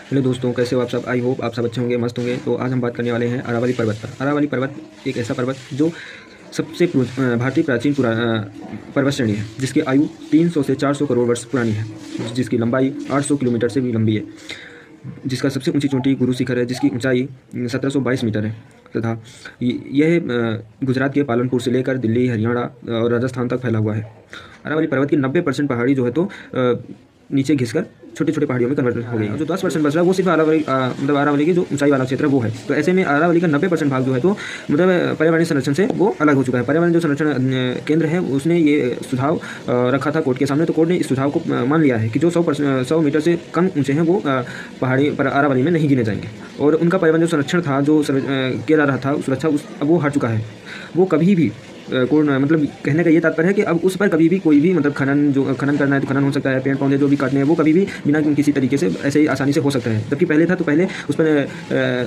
Hello दोस्तों, कैसे हो आप सब। आई होप आप सब अच्छे होंगे, मस्त होंगे। तो आज हम बात करने वाले हैं अरावली पर्वत पर। अरावली पर्वत एक ऐसा पर्वत जो सबसे भारतीय प्राचीन पर्वत श्रेणी है, जिसकी आयु 300 से 400 करोड़ वर्ष पुरानी है, जिसकी लंबाई 800 किलोमीटर से भी लंबी है, जिसका सबसे ऊंची चोटी गुरु शिखर है, जिसकी ऊंचाई 1722 मीटर है तथा यह गुजरात के पालनपुर से लेकर दिल्ली, हरियाणा और राजस्थान तक फैला हुआ है। अरावली पर्वत की 90% पहाड़ी जो है तो नीचे घिसकर छोटे छोटे पहाड़ियों में कन्वर्ट हो गई है। जो 10% बच रहा है वो सिर्फ मतलब अरावली की जो ऊंचाई वाला क्षेत्र है वो है। तो ऐसे में अरावली का 90% भाग जो है तो मतलब पर्यावरणीय संरक्षण से वो अलग हो चुका है। पर्यावरण जो संरक्षण केंद्र है उसने ये सुझाव रखा था कोर्ट के सामने, तो कोर्ट ने इस सुझाव को मान लिया है कि जो 100 मीटर से कम ऊंचे हैं वो पहाड़ी पर अरावली में नहीं गिने जाएंगे। और उनका पर्यावरण जो संरक्षण था, जो किया जा रहा था सुरक्षा, अब वो हट चुका है। वो कभी भी मतलब कहने का ये तात्पर्य है कि अब उस पर कभी भी कोई भी मतलब खनन करना है तो खनन हो सकता है। पेड़ पौधे जो भी काटने हैं वो कभी भी बिना किसी तरीके से ऐसे ही आसानी से हो सकता है। जबकि पहले था तो पहले उस पर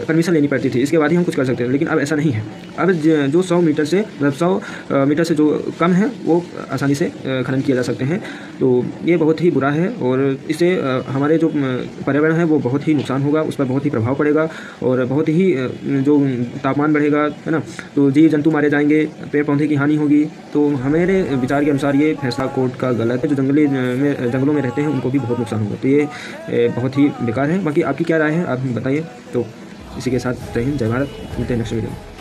परमिशन लेनी पड़ती थी, इसके बाद ही हम कुछ कर सकते हैं। लेकिन अब ऐसा नहीं है। अब जो 100 मीटर से मतलब 100 मीटर से जो कम है वो आसानी से खनन किए जा सकते हैं। तो ये बहुत ही बुरा है और इससे हमारे जो पर्यावरण है वो बहुत ही नुकसान होगा, उस पर बहुत ही प्रभाव पड़ेगा और बहुत ही जो तापमान बढ़ेगा, है ना। तो जीव जंतु मारे जाएंगे, पेड़ पौधे की हानि होगी। तो हमारे विचार के अनुसार ये फैसला कोर्ट का गलत है। जो जंगलों में रहते हैं उनको भी बहुत नुकसान होगा। तो ये बहुत ही बेकार है। बाकी आपकी क्या राय है आप बताइए। तो इसी के साथ जय हिंद, जय भारत। मिलते हैं नेक्स्ट वीडियो में।